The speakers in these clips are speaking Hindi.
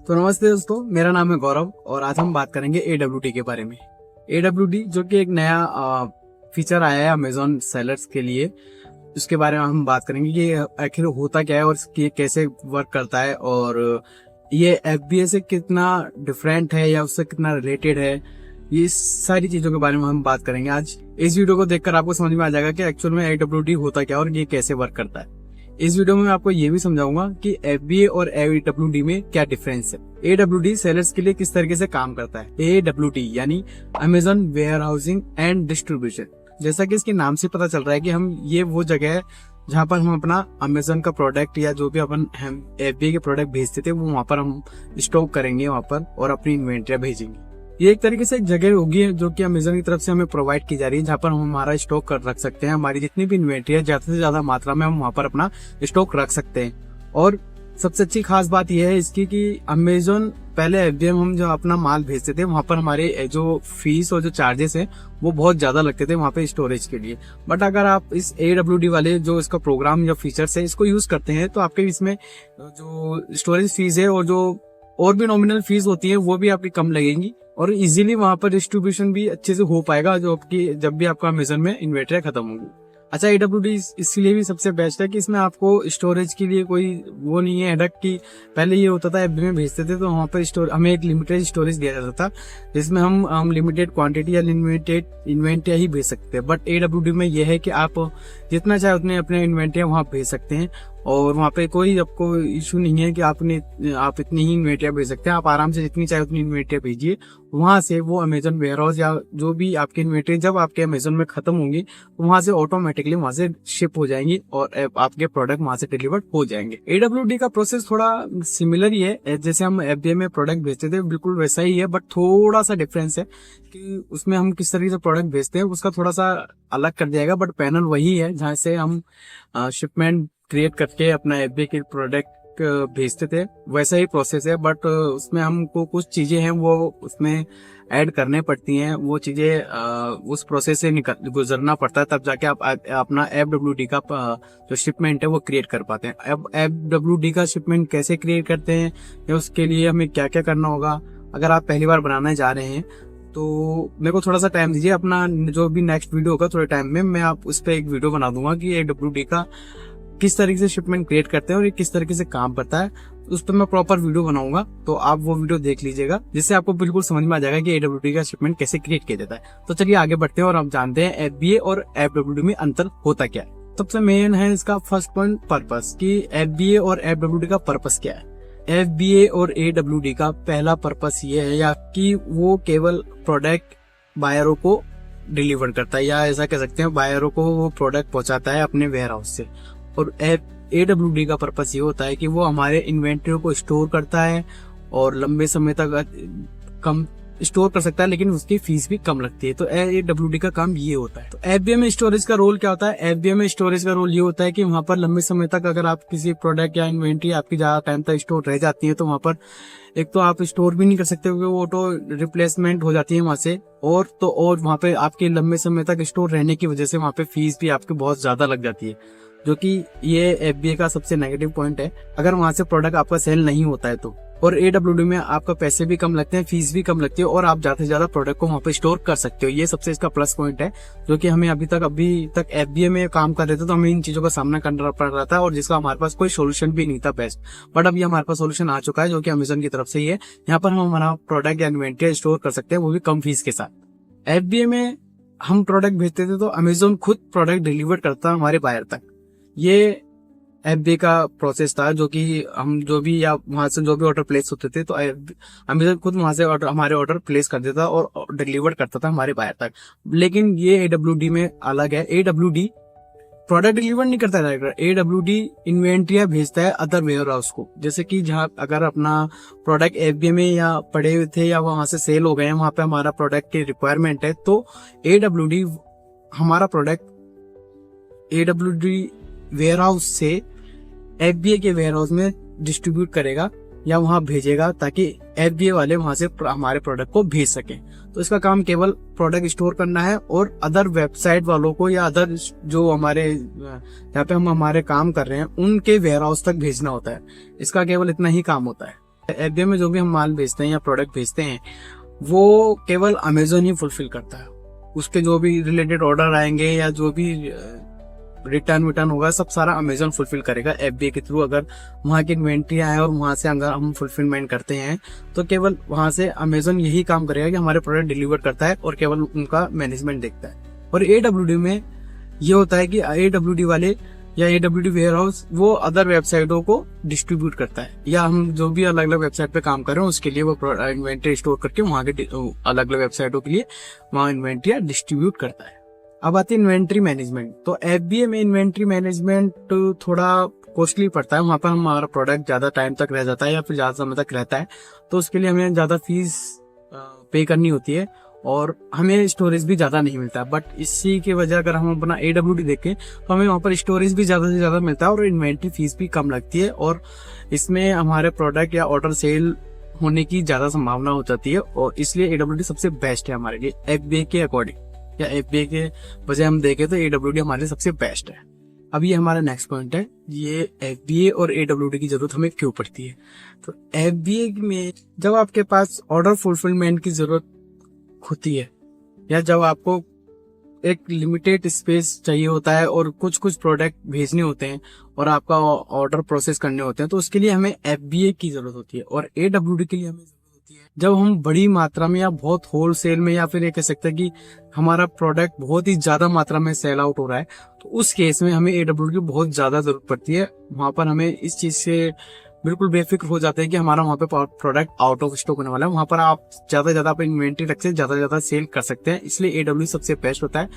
तो नमस्ते दोस्तों, मेरा नाम है गौरव और आज हम बात करेंगे AWD के बारे में। AWD जो कि एक नया फीचर आया है अमेजोन सेलर्स के लिए, उसके बारे में हम बात करेंगे कि आखिर होता क्या है और ये कैसे वर्क करता है और ये FBA से कितना डिफरेंट है या उससे कितना रिलेटेड है। ये सारी चीजों के बारे में हम बात करेंगे आज। इस वीडियो को देखकर आपको समझ में आ जाएगा कि एक्चुअल में AWD होता क्या और ये कैसे वर्क करता है। इस वीडियो में मैं आपको ये भी समझाऊंगा कि FBA और AWD में क्या डिफरेंस है। AWD सेलर्स के लिए किस तरीके से काम करता है। AWD यानी Amazon warehousing and distribution. जैसा कि इसके नाम से पता चल रहा है कि हम ये वो जगह है जहाँ पर हम अपना अमेजन का प्रोडक्ट या जो भी अपन FBA के प्रोडक्ट भेजते थे वो वहाँ पर हम स्टॉक करेंगे वहाँ पर और अपनी इन्वेंट्री भेजेंगे। ये एक तरीके से एक जगह होगी जो कि अमेजन की तरफ से हमें प्रोवाइड की जा रही है, जहाँ पर हम हमारा स्टॉक कर रख सकते हैं। हमारी जितनी भी इन्वेंट्री है ज्यादा से ज्यादा मात्रा में हम वहाँ पर अपना स्टॉक रख सकते हैं। और सबसे अच्छी खास बात यह है इसकी कि अमेजन पहले FBA में हम जो अपना माल भेजते थे वहाँ पर हमारे जो फीस और जो चार्जेस है वो बहुत ज्यादा लगते थे वहाँ पे स्टोरेज के लिए। बट अगर आप इस AWD वाले जो इसका प्रोग्राम या फीचर्स है इसको यूज करते हैं तो आपके इसमें जो स्टोरेज फीस है और जो और भी नॉमिनल फीस होती है वो भी आपकी कम लगेंगी और इजीली वहां पर डिस्ट्रीब्यूशन भी अच्छे से हो पाएगा जो आपकी जब भी आपका अमेजन में इन्वेंट्री खत्म होगी। अच्छा, AWD इसलिए भी सबसे बेस्ट है कि इसमें आपको स्टोरेज के लिए कोई वो नहीं है हेडक की। पहले ये होता था FBA में भेजते थे तो वहाँ पर हमें एक लिमिटेड स्टोरेज दिया जाता था जिसमें हम लिमिटेड क्वांटिटी या लिमिटेड इन्वेंट्री ही भेज सकते हैं। बट AWD में यह है कि आप जितना चाहे उतने अपने इन्वेंट्री वहाँ भेज सकते हैं और वहाँ पे कोई आपको इशू नहीं है कि आप इतनी ही इन्वेंट्री भेज सकते हैं। आप आराम से जितनी चाहे उतनी इन्वेंट्री भेजिए, वहां से वो अमेजन वेयर हाउस या जो भी आपकी इन्वेंट्री जब आपके अमेजन में खत्म होंगी तो वहां से ऑटोमेटिकली वहां से शिप हो जाएंगी और आपके प्रोडक्ट वहां से डिलीवर्ड हो जाएंगे। AWD का प्रोसेस थोड़ा सिमिलर ही है, जैसे हम FBA में प्रोडक्ट भेजते थे बिल्कुल वैसा ही है, बट थोड़ा सा डिफरेंस है कि उसमें हम किस तरीके से प्रोडक्ट भेजते हैं उसका थोड़ा सा अलग कर दिया गया। बट पैनल वही है जहाँ से हम शिपमेंट क्रिएट करके अपना FBA के प्रोडक्ट भेजते थे, वैसा ही प्रोसेस है। बट उसमें हमको कुछ चीजें हैं वो उसमें ऐड करने पड़ती हैं, वो चीजें उस प्रोसेस से गुजरना पड़ता है तब जाके आप अपना FWD का जो शिपमेंट है वो क्रिएट कर पाते हैं। अब FWD का शिपमेंट कैसे क्रिएट करते हैं या उसके लिए हमें क्या क्या करना होगा, अगर आप पहली बार बनाने जा रहे हैं तो मेरे को थोड़ा सा टाइम दीजिए। अपना जो भी नेक्स्ट वीडियो होगा थोड़े टाइम में मैं आप उस पर एक वीडियो बना दूंगा कि AWD का किस तरीके से शिपमेंट क्रिएट करते हैं और ये किस तरीके से काम करता है, उस पर मैं प्रॉपर वीडियो बनाऊंगा। तो आप वो वीडियो देख लीजिएगा जिससे आपको बिल्कुल समझ में आ जाएगा कि AWD का शिपमेंट कैसे क्रिएट किया जाता है। तो चलिए आगे बढ़ते हैं और हम जानते हैं FBA और FWD में अंतर होता क्या है। सबसे मेन है इसका फर्स्ट पॉइंट पर्पस कि FBA और FWD का पर्पस क्या है। FBA और AWD का पहला पर्पस ये है या कि वो केवल प्रोडक्ट बायरों को डिलीवर करता है, या ऐसा कह सकते हैं बायरों को वो प्रोडक्ट पहुंचाता है अपने वेयर हाउस से। और AWD का पर्पस ये होता है कि वो हमारे इन्वेंट्री को स्टोर करता है और लंबे समय तक कम स्टोर कर सकता है, लेकिन उसकी फीस भी कम लगती है। तो AWD का काम ये होता है। तो FBA में स्टोरेज का रोल क्या होता है। FBA में स्टोरेज का रोल ये होता है कि वहां पर लंबे समय तक अगर आप किसी प्रोडक्ट या इन्वेंट्री आपकी ज्यादा टाइम तक स्टोर रह जाती है तो वहां पर एक तो आप स्टोर भी नहीं कर सकते क्योंकि वो ऑटो रिप्लेसमेंट हो जाती है वहां से, और वहां पे आपके लंबे समय तक स्टोर रहने की वजह से वहां पे फीस भी आपकी बहुत ज्यादा लग जाती है, जो कि ये FBA का सबसे नेगेटिव पॉइंट है अगर वहां से प्रोडक्ट आपका सेल नहीं होता है तो। और AWD में आपका पैसे भी कम लगते हैं, फीस भी कम लगती है और आप ज्यादा से ज्यादा प्रोडक्ट को वहां पे स्टोर कर सकते हो। ये सबसे इसका प्लस पॉइंट है जो कि हमें अभी तक FBA में काम कर रहे थे तो हमें इन चीजों का सामना करना पड़ रहा था और जिसका हमारे पास कोई सोल्यूशन भी नहीं था बेस्ट। बट अब ये हमारे पास सोल्यूशन आ चुका है जो कि अमेजन की तरफ से ही है। यहाँ पर हम हमारा प्रोडक्ट या इन्वेंट्री स्टोर कर सकते हैं, वो भी कम फीस के साथ। FBA में हम प्रोडक्ट भेजते थे तो अमेजन खुद प्रोडक्ट डिलीवर करता हमारे बायर तक। ये FBA का प्रोसेस था जो कि हम जो भी या वहां से जो भी ऑर्डर प्लेस होते थे तो अमेजन खुद वहां से हमारे ऑर्डर प्लेस कर देता और डिलीवर करता था हमारे बायर तक। लेकिन ये AWD में अलग है। AWD प्रोडक्ट डिलीवर नहीं करता है, AWD इन्वेंट्री भेजता है अदर वेयर हाउस को। जैसे कि जहाँ अगर अपना प्रोडक्ट FBA में या पड़े हुए थे या वहां से सेल हो गए हैं, वहां पे हमारा प्रोडक्ट की रिक्वायरमेंट है तो AWD हमारा प्रोडक्ट AWD वेयर हाउस से FBA के वेयर हाउस में डिस्ट्रीब्यूट करेगा या वहां भेजेगा ताकि FBA वाले वहां से हमारे प्रोडक्ट को भेज सके। तो इसका काम केवल प्रोडक्ट स्टोर करना है और अदर वेबसाइट वालों को या अदर जो हमारे यहाँ पे हम हमारे काम कर रहे हैं उनके वेयर हाउस तक भेजना होता है। इसका केवल इतना ही काम होता है। FBA में जो भी हम माल भेजते हैं या प्रोडक्ट भेजते हैं वो केवल अमेजोन ही फुलफिल करता है। उसके जो भी रिलेटेड ऑर्डर आएंगे या जो भी रिटर्न होगा सब सारा अमेजोन फुलफिल करेगा FBA के थ्रू। अगर वहाँ की इन्वेंट्री आए और वहाँ से अगर हम फुलफिलमेंट करते हैं तो केवल वहाँ से अमेजोन यही काम करेगा कि हमारे प्रोडक्ट डिलीवर करता है और केवल उनका मैनेजमेंट देखता है। और AWD में ये होता है कि AWD वाले या AWD वेयर हाउस वो अदर वेबसाइटों को डिस्ट्रीब्यूट करता है, या हम जो भी अलग अलग वेबसाइट पे काम कर रहे हैं उसके लिए वो इन्वेंट्री स्टोर करके वहाँ के अलग अलग वेबसाइटों के लिए वहाँ इन्वेंट्री डिस्ट्रीब्यूट करता है। अब आती है इन्वेंट्री मैनेजमेंट। तो FBA में इन्वेंट्री मैनेजमेंट थोड़ा कॉस्टली पड़ता है। वहाँ पर हमारा प्रोडक्ट ज्यादा टाइम तक रह जाता है या फिर ज्यादा समय तक रहता है, तो उसके लिए हमें ज्यादा फीस पे करनी होती है और हमें स्टोरेज भी ज्यादा नहीं मिलता। बट इसी की वजह अगर हम अपना AWD देखें तो हमें वहाँ पर स्टोरेज भी ज्यादा से ज्यादा मिलता है और इन्वेंट्री फीस भी कम लगती है और इसमें हमारे प्रोडक्ट या ऑर्डर सेल होने की ज्यादा संभावना हो जाती है। और इसलिए AWD सबसे बेस्ट है हमारे लिए FBA के अकॉर्डिंग, या FBA के वजह हम देखें तो AWD हमारे लिए सबसे बेस्ट है। अब ये हमारा नेक्स्ट पॉइंट है, ये FBA और AWD की जरूरत हमें क्यों पड़ती है। तो FBA में जब आपके पास ऑर्डर फुलफिलमेंट की जरूरत होती है या जब आपको एक लिमिटेड स्पेस चाहिए होता है और कुछ प्रोडक्ट भेजने होते हैं और आपका ऑर्डर प्रोसेस करने होते हैं, तो उसके लिए हमें FBA की जरूरत होती है। और AWD के लिए हमें जरूरत होती है जब हम बड़ी मात्रा में या बहुत होलसेल में या फिर ये कह सकते हैं कि हमारा प्रोडक्ट बहुत ही ज्यादा मात्रा में सेल आउट हो रहा है, तो उस केस में हमें AWD की बहुत ज्यादा जरूरत पड़ती है। वहां पर हमें इस चीज से बिल्कुल बेफिक्र हो जाते हैं कि हमारा वहाँ पे प्रोडक्ट आउट ऑफ स्टॉक होने वाला है। वहाँ पर आप ज्यादा आप इन्वेंट्री रख से ज्यादा सेल कर सकते हैं। इसलिए AWD सबसे बेस्ट होता है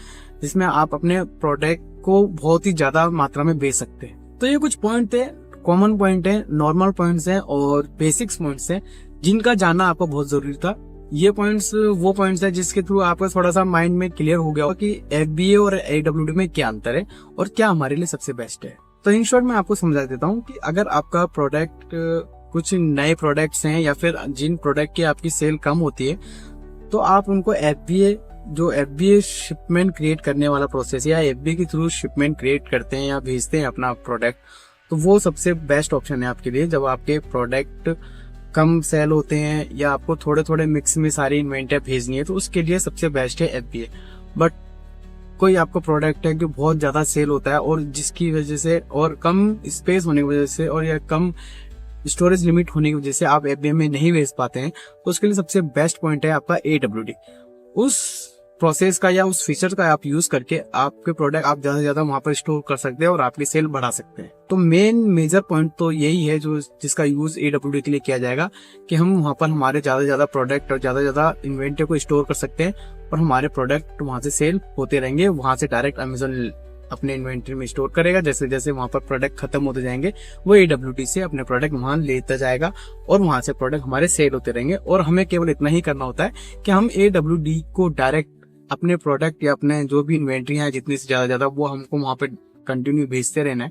जिसमें आप अपने प्रोडक्ट को बहुत ही ज्यादा मात्रा में बेच सकते हैं। तो ये कुछ पॉइंट थे, कॉमन पॉइंट है, नॉर्मल पॉइंट्स हैं और बेसिक्स पॉइंट्स हैं जिनका जानना आपको बहुत जरूरी था। ये पॉइंट्स वो पॉइंट्स है जिसके थ्रू आपका थोड़ा सा माइंड में क्लियर हो गया कि FBA और AWD में क्या अंतर है और क्या हमारे लिए सबसे बेस्ट है। तो इन शॉर्ट मैं आपको समझा देता हूँ कि अगर आपका प्रोडक्ट कुछ नए प्रोडक्ट्स हैं या फिर जिन प्रोडक्ट की आपकी सेल कम होती है, तो आप उनको FBA शिपमेंट क्रिएट करने वाला प्रोसेस या FBA के थ्रू शिपमेंट क्रिएट करते हैं या भेजते हैं अपना प्रोडक्ट, तो वो सबसे बेस्ट ऑप्शन है आपके लिए। जब आपके प्रोडक्ट कम सेल होते हैं या आपको थोड़े मिक्स में सारी इन्वेंट्री भेजनी है, तो उसके लिए सबसे बेस्ट है FBA। बट कोई आपका प्रोडक्ट है जो बहुत ज्यादा सेल होता है और जिसकी वजह से और कम स्पेस होने की वजह से और या कम स्टोरेज लिमिट होने की वजह से आप FBA में नहीं भेज पाते हैं, तो उसके लिए सबसे बेस्ट पॉइंट है आपका AWD। उस प्रोसेस का या उस फीचर का आप यूज करके आपके प्रोडक्ट आप ज्यादा से ज्यादा वहां पर स्टोर कर सकते हैं और आपकी सेल बढ़ा सकते हैं। तो मेजर पॉइंट तो यही है जो जिसका यूज AWD के लिए किया जाएगा कि हम वहां पर हमारे ज्यादा से ज्यादा प्रोडक्ट और ज्यादा से ज्यादा इन्वेंट्री को स्टोर कर सकते हैं और हमारे प्रोडक्ट वहां से सेल होते रहेंगे। वहां से डायरेक्ट अमेजोन अपने इन्वेंट्री में स्टोर करेगा, जैसे जैसे वहां पर प्रोडक्ट खत्म होते जाएंगे वो AWD से अपने प्रोडक्ट वहां लेता जाएगा और वहां से प्रोडक्ट हमारे सेल होते रहेंगे। और हमें केवल इतना ही करना होता है कि हम AWD को डायरेक्ट अपने प्रोडक्ट या अपने जो भी इन्वेंट्री है जितनी से ज्यादा वो हमको वहां पे कंटिन्यू भेजते रहना है।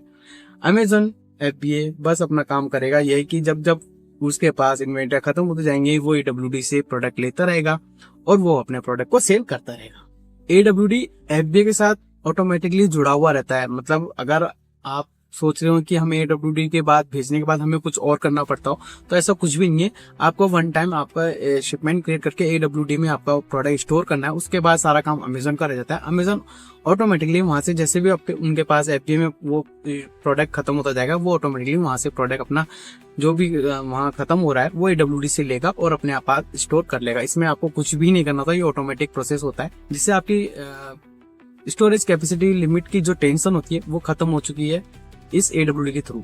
अमेजोन FBA बस अपना काम करेगा यही कि जब उसके पास इन्वेंट्री खत्म होते जाएंगे वो AWD से प्रोडक्ट लेता रहेगा और वो अपने प्रोडक्ट को सेल करता रहेगा। AWD FBA के साथ ऑटोमेटिकली जुड़ा हुआ रहता है। मतलब अगर आप सोच रहे हो कि हमें AWD के बाद भेजने के बाद हमें कुछ और करना पड़ता हो, तो ऐसा कुछ भी नहीं है। आपको वन टाइम आपका शिपमेंट क्रिएट करके AWD में आपका प्रोडक्ट स्टोर करना है, उसके बाद सारा काम अमेजोन का रह जाता है। अमेजोन ऑटोमेटिकली वहां से जैसे भी आपके उनके पास FBA में वो प्रोडक्ट खत्म होता जाएगा, वो ऑटोमेटिकली वहां से प्रोडक्ट अपना जो भी वहां खत्म हो रहा है वो AWD से लेगा और अपने आप स्टोर कर लेगा। इसमें आपको कुछ भी नहीं करना था, ये ऑटोमेटिक प्रोसेस होता है जिससे आपकी स्टोरेज कैपेसिटी लिमिट की जो टेंशन होती है वो खत्म हो चुकी है इस AWD के थ्रू।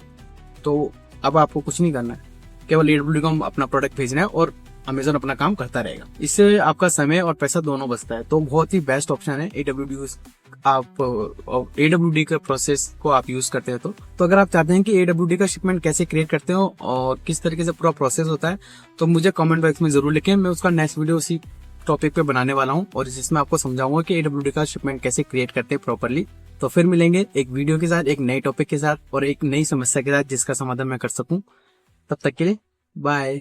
तो अब आपको कुछ नहीं करना है, केवल AWD को अपना प्रोडक्ट भेजना है और अमेजोन अपना काम करता रहेगा। इससे आपका समय और पैसा दोनों बचता है। तो बहुत ही बेस्ट ऑप्शन है AWD। आप AWD का प्रोसेस को आप यूज करते हैं तो अगर आप चाहते हैं कि AWD का शिपमेंट कैसे क्रिएट करते हो और किस तरीके से पूरा प्रोसेस होता है, तो मुझे कमेंट बॉक्स में जरूर लिखें। मैं उसका नेक्स्ट वीडियो उसी टॉपिक पे बनाने वाला हूँ और इसमें आपको समझाऊंगा कि AWD का शिपमेंट कैसे क्रिएट करते हैं प्रॉपरली। तो फिर मिलेंगे एक वीडियो के साथ, एक नए टॉपिक के साथ और एक नई समस्या के साथ जिसका समाधान मैं कर सकूं। तब तक के लिए बाय।